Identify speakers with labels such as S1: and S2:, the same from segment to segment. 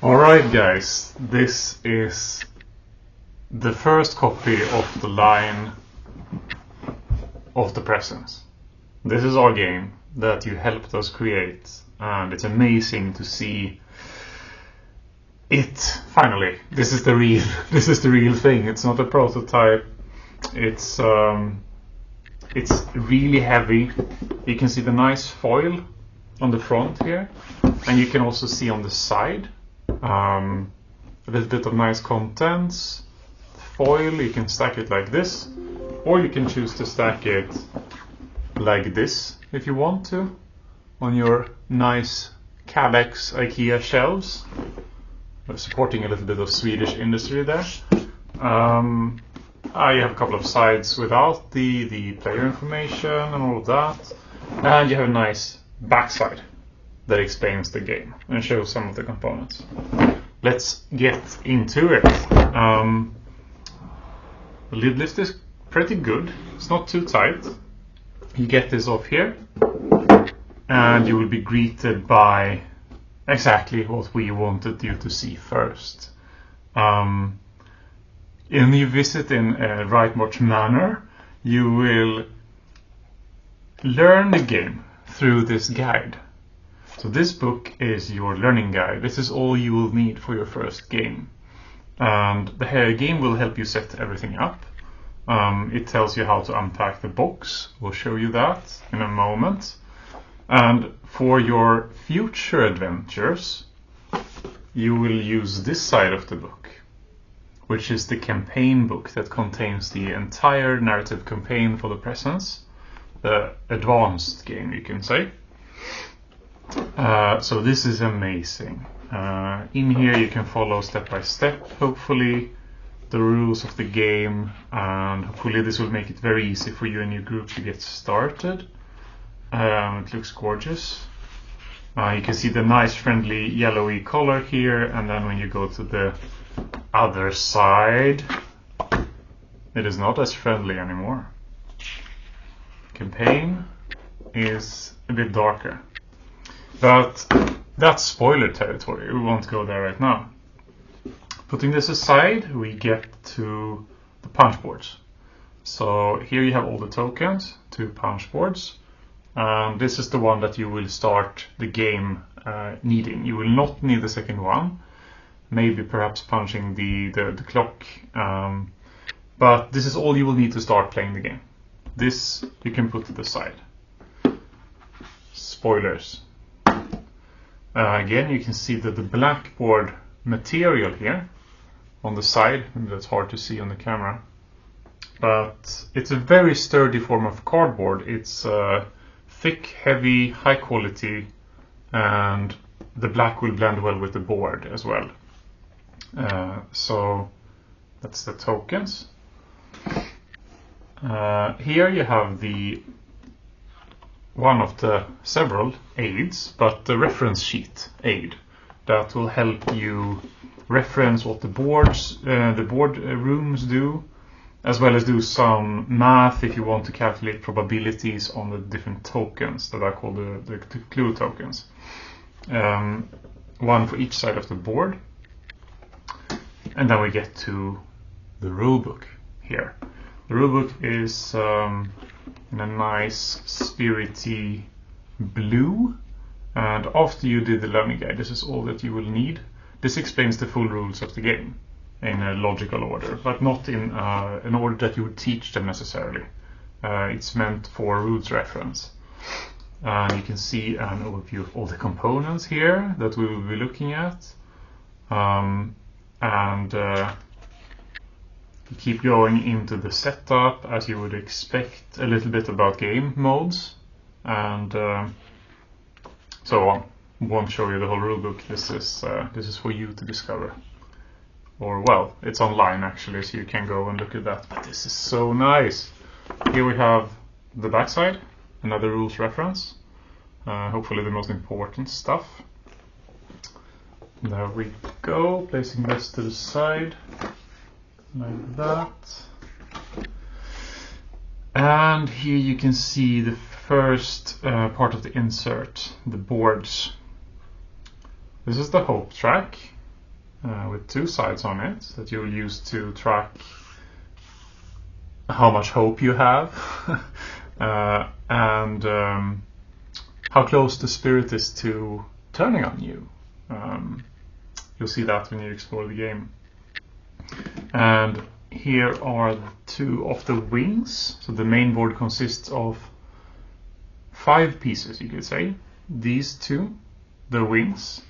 S1: Alright guys, this is the first copy of the line of the presence. This is our game that you helped us create, and it's amazing to see it finally. This is the real thing. It's not a prototype. It's really heavy. You can see the nice foil on the front here, and you can also see on the side a little bit of nice contents. Foil, you can stack it like this, or you can choose to stack it like this if you want to on your nice Cavex IKEA shelves. We're supporting a little bit of Swedish industry there. I have a couple of sides without the player information and all of that, and you have a nice backside that explains the game and shows some of the components. Let's get into it. The lid lift is pretty good. It's not too tight. You get this off here, and you will be greeted by exactly what we wanted you to see first. And you visit in a right much manner, you will learn the game through this guide. So this book is your learning guide. This is all you will need for your first game. And the game will help you set everything up. It tells you how to unpack the box. We'll show you that in a moment. And for your future adventures, you will use this side of the book, which is the campaign book that contains the entire narrative campaign for the presence, the advanced game, you can say. So this is amazing. In here you can follow step by step, hopefully, the rules of the game, and hopefully this will make it very easy for you and your group to get started. It looks gorgeous. You can see the nice friendly yellowy color here, and then when you go to the other side, it is not as friendly anymore. Campaign is a bit darker. But that's spoiler territory, we won't go there right now. Putting this aside, we get to the punch boards. So here you have all the tokens, 2 punch boards. This is the one that you will start the game needing. You will not need the second one, maybe perhaps punching the clock. But this is all you will need to start playing the game. This you can put to the side. Spoilers. Again, you can see that the blackboard material here on the side, and that's hard to see on the camera, but it's a very sturdy form of cardboard. It's thick, heavy, high quality, and the black will blend well with the board as well. So that's the tokens. Here you have the one of the several aids, but the reference sheet aid that will help you reference what the board rooms do, as well as do some math if you want to calculate probabilities on the different tokens that are called the clue tokens. One for each side of the board. And then we get to the rulebook here. The rulebook is in a nice spirity blue, and after you did the learning guide, this is all that you will need. This explains the full rules of the game in a logical order, but not in an order that you would teach them necessarily. It's meant for rules reference. You can see an overview of all the components here that we will be looking at. You keep going into the setup as you would expect, a little bit about game modes, and so on. Won't show you the whole rulebook. This is for you to discover. Or, well, it's online actually, so you can go and look at that. But this is so nice. Here we have the backside, another rules reference. Hopefully the most important stuff. There we go, placing this to the side, like that. And here you can see the first part of the insert, the boards. This is the hope track. with two sides on it that you'll use to track how much hope you have and how close the spirit is to turning on you. You'll see that when you explore the game. And here are two of the wings. So the main board consists of 5 pieces, you could say. These two, the wings,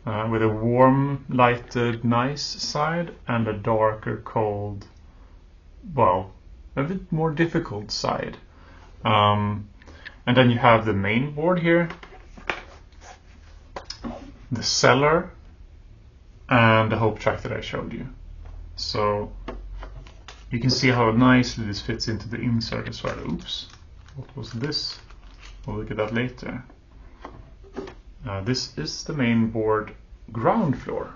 S1: with a warm, lighted, nice side and a darker, cold, well, a bit more difficult side. And then you have the main board here, the cellar, and the hope track that I showed you. So you can see how nicely this fits into the insert as well. Oops, what was this? We'll look at that later. This is the main board ground floor.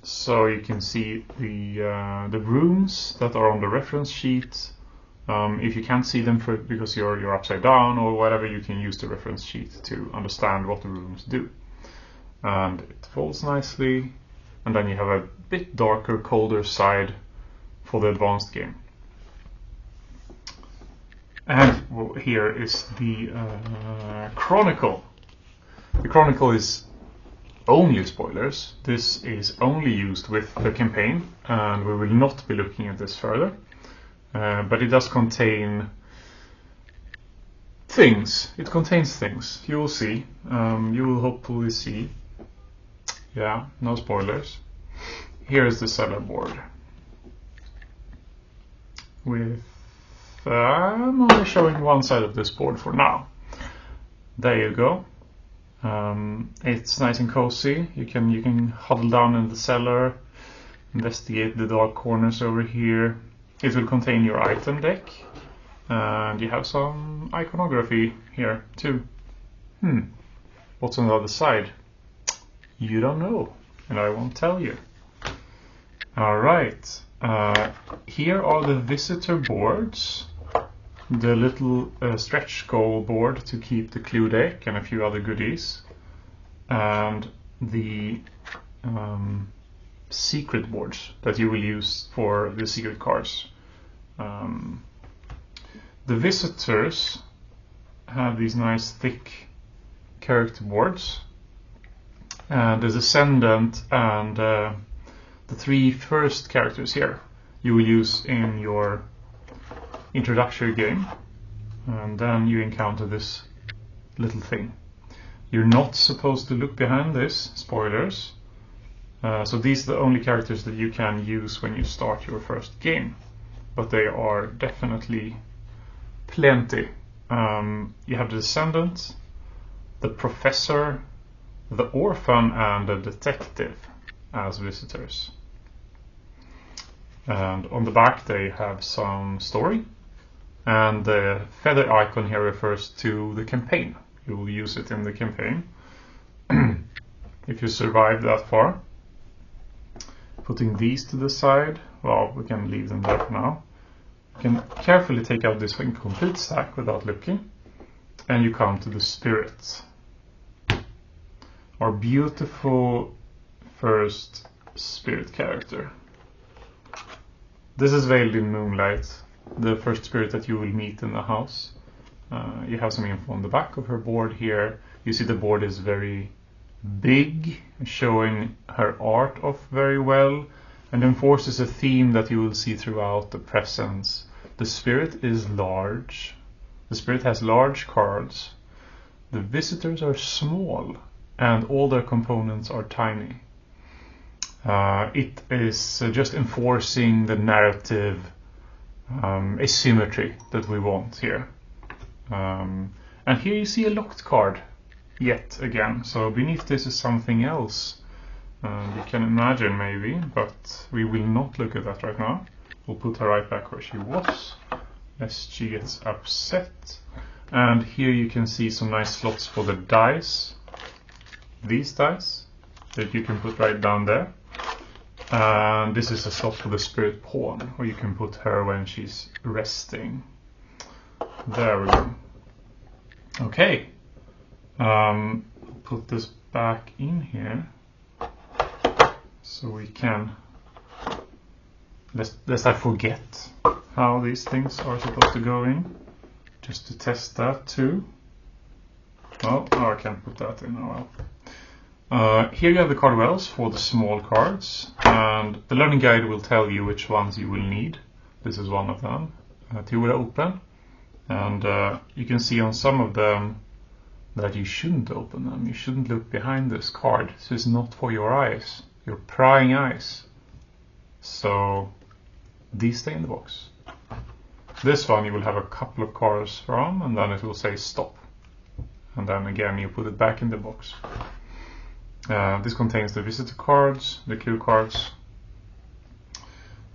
S1: So you can see the rooms that are on the reference sheet. If you can't see them because you're upside down or whatever, you can use the reference sheet to understand what the rooms do. And it folds nicely, and then you have a bit darker, colder side for the advanced game. And well, here is the Chronicle. The Chronicle is only spoilers. This is only used with the campaign, and we will not be looking at this further. But it does contain things. It contains things. You will see. You will hopefully see. Yeah, no spoilers. Here is the cellar board. With I'm only showing one side of this board for now. There you go. It's nice and cozy. You can huddle down in the cellar, investigate the dark corners over here. It will contain your item deck, and you have some iconography here too. What's on the other side? You don't know, and I won't tell you. Alright, here are the visitor boards. The little stretch goal board to keep the clue deck and a few other goodies. And the secret boards that you will use for the secret cards. The visitors have these nice thick character boards. And the Descendant and the 3 first characters here you will use in your introductory game, and then you encounter this little thing. You're not supposed to look behind this, spoilers. So these are the only characters that you can use when you start your first game, but they are definitely plenty. You have the Descendant, the Professor, the Orphan, and the Detective as visitors. And on the back they have some story, and the feather icon here refers to the campaign. You will use it in the campaign if you survive that far. Putting these to the side, well, we can leave them there for now. You can carefully take out this incomplete stack without looking, and you come to the Spirit. Our beautiful first spirit character. This is veiled in moonlight, the first spirit that you will meet in the house. You have some info on the back of her board here. You see the board is very big, showing her art off very well, and enforces a theme that you will see throughout the presence. The spirit is large. The spirit has large cards. The visitors are small, and all their components are tiny. It is just enforcing the narrative asymmetry that we want here. And here you see a locked card yet again. So beneath this is something else. You can imagine maybe, but we will not look at that right now. We'll put her right back where she was, lest she gets upset. And here you can see some nice slots for the dice. These dice that you can put right down there. And this is a slot for the spirit pawn, where you can put her when she's resting. There we go. Okay. Put this back in here. So we can, lest I forget how these things are supposed to go in, just to test that too. Oh, I can't put that in. Oh well. Here you have the card wells for the small cards, and the learning guide will tell you which ones you will need. This is one of them that you will open, and you can see on some of them that you shouldn't open them. You shouldn't look behind this card. This is not for your eyes, your prying eyes. So these stay in the box. This one you will have a couple of cards from, and then it will say stop. And then again you put it back in the box. This contains the visitor cards, the clue cards.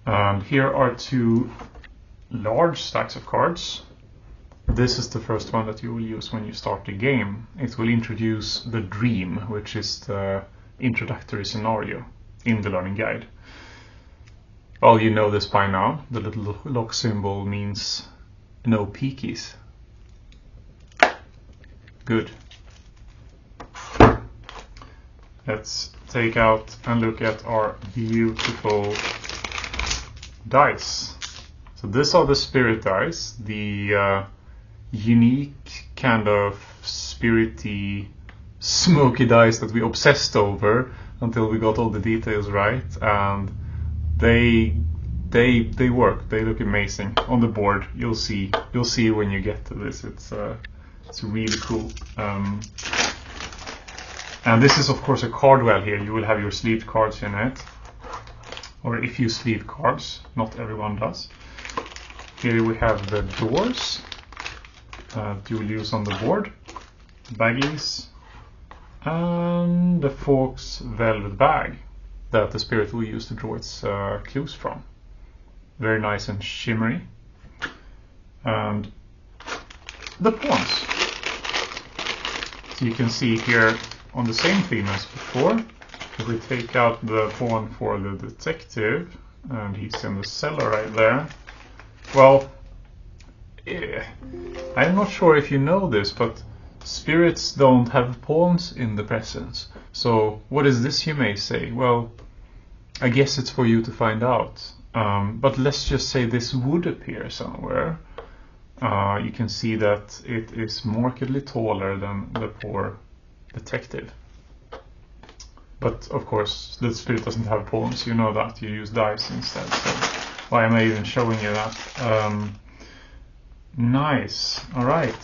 S1: And here are two large stacks of cards. This is the first one that you will use when you start the game. It will introduce the dream, which is the introductory scenario in the learning guide. Well, you know this by now. The little lock symbol means no peekies. Good. Let's take out and look at our beautiful dice. So these are the spirit dice, the unique kind of spirity, smoky dice that we obsessed over until we got all the details right, and they work. They look amazing on the board. You'll see when you get to this. It's really cool. And this is of course a card well here. You will have your sleeved cards in it, or if you sleeve cards, not everyone does. Here we have the doors that you will use on the board, baggies, and the Fox velvet bag that the spirit will use to draw its clues from. Very nice and shimmery. And the pawns. So you can see here on the same theme as before, if we take out the pawn for the detective, and he's in the cellar right there. Well, I'm not sure if you know this, but spirits don't have pawns in the presence. So what is this, you may say? Well, I guess it's for you to find out. But let's just say this would appear somewhere. You can see that it is markedly taller than the poor detective. But of course, the spirit doesn't have pawns, you know that. You use dice instead. So why am I even showing you that? Nice. Alright.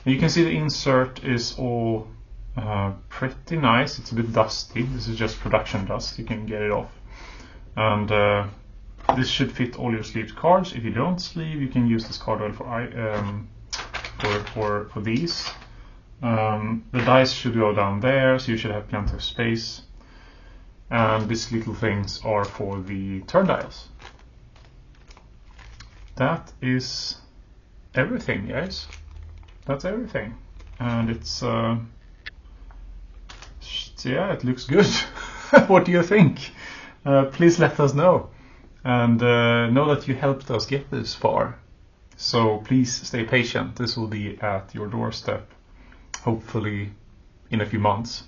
S1: You can see the insert is all pretty nice. It's a bit dusty. This is just production dust. You can get it off. And this should fit all your sleeved cards. If you don't sleeve, you can use this card well for these. The dice should go down there, so you should have plenty of space. And these little things are for the turn dials. That is everything, guys. That's everything. And it's yeah, it looks good. What do you think? Please let us know. And know that you helped us get this far. So please stay patient. This will be at your doorstep, hopefully in a few months.